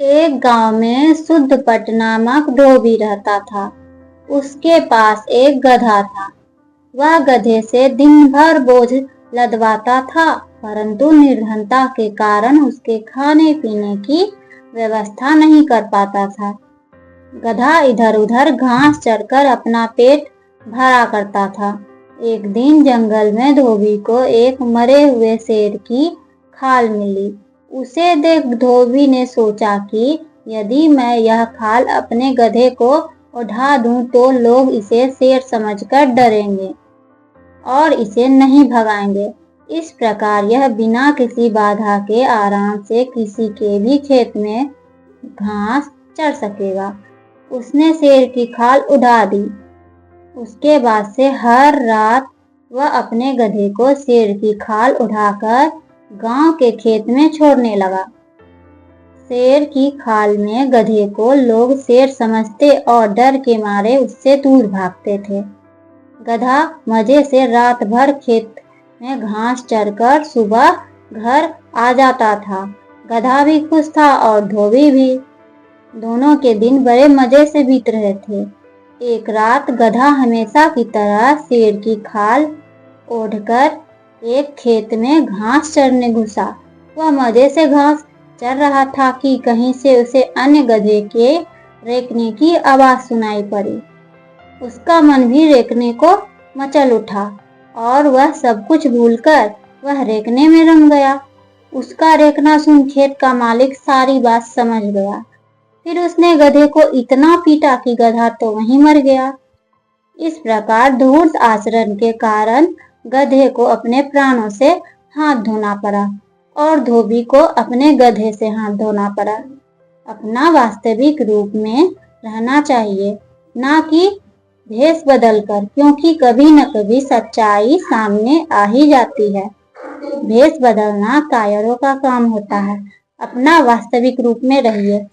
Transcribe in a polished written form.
एक गांव में शुद्धपट नामक धोबी रहता था। उसके पास एक गधा था। वह गधे से दिन भर बोझ लदवाता था, परंतु निर्धनता के कारण उसके खाने पीने की व्यवस्था नहीं कर पाता था। गधा इधर उधर घास चरकर अपना पेट भरा करता था। एक दिन जंगल में धोबी को एक मरे हुए शेर की खाल मिली। उसे देख धोबी ने सोचा कि यदि मैं यह खाल अपने गधे को उठा दूं तो लोग इसे शेर समझकर डरेंगे और इसे नहीं भगाएंगे। इस प्रकार यह बिना किसी बाधा के आराम से किसी के भी खेत में घास चर सकेगा। उसने शेर की खाल उड़ा दी। उसके बाद से हर रात वह अपने गधे को शेर की खाल उठाकर गांव के खेत में छोड़ने लगा। शेर की खाल में गधे को लोग शेर समझते और डर के मारे उससे दूर भागते थे। गधा मजे से रात भर खेत में घास चरकर सुबह घर आ जाता था। गधा भी खुश था और धोबी भी। दोनों के दिन बड़े मजे से बीत रहे थे। एक रात गधा हमेशा की तरह शेर की खाल ओढ़कर एक खेत में घास चरने घुसा। वह मजे से घास चर रहा था कि कहीं से उसे अन्य गधे के रेंकने की आवाज सुनाई पड़ी। उसका मन भी रेंकने को मचल उठा और वह सब कुछ भूलकर वह रेंकने में रम गया। उसका रेंकना सुन खेत का मालिक सारी बात समझ गया। फिर उसने गधे को इतना पीटा कि गधा तो वहीं मर गया। इस प्रकार धूर्त आचरण के कारण गधे को अपने प्राणों से हाथ धोना पड़ा और धोबी को अपने गधे से हाथ धोना पड़ा। अपना वास्तविक रूप में रहना चाहिए, ना कि भेष बदलकर, क्योंकि कभी न कभी सच्चाई सामने आ ही जाती है। भेष बदलना कायरों का काम होता है। अपना वास्तविक रूप में रहिए।